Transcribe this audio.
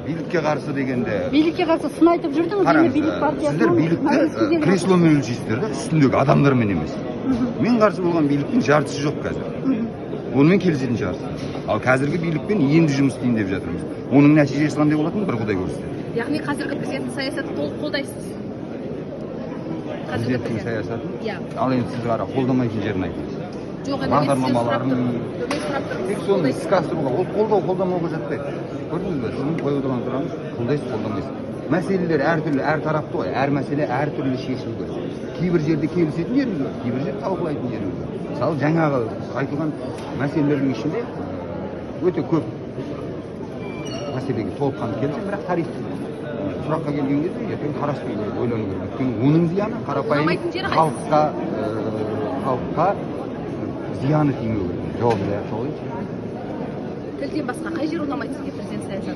Бийликке каршы дегенде Бийликке каршы сын айтып жүрдүңүз, эми бийлик партиясы. сиздер бийликти кресло менен өлчөйсүздөр да, үстүндөгү адамдар менен эмес. Мен каршы болгон бийликтин жартысы жок казыр. Onu men келишетін шығарсыз. Ал қазіргі билікпен енді жұмыс істейін деп жатырмыз. Оның нәтижесі қандай болатынын бір Құдай көрсін. Яғни қазіргі президенттің саясатын толық қолдайсыз. Президенттің саясатын? Иә. Ал енді сіз қара қолдамайтын жерін айтыңыз. Жоқ, бағдарламаларын тек соны іске асыруға, ол қолдамауға жатпайды. Көрдіңіз бе? Сіздің қойып отырған сұрағыңыз қолдайсыз, қолдамайсыз. Мәселелер әртүрлі, әр тарапты ғой. Әр мәселе әртүрлі шешілуі. Кейбір жерде келісетін жеріміз бар, кейбір жерде талқылайтын жеріміз бар. Мысалы, жаңағы айтылған мәселелердің ішінде өте көп мәселеге толыққанды келсе, бірақ тарифтік сұраққа келген кезде ертең қарастыру керек, ойлану керек. Өйткені оның зияны қарапайым халыққа зияны тимеу керек. Жауабын аяқ жолайыншы. Тілден басқа қай жер ұнамайды сізге президент саясаты?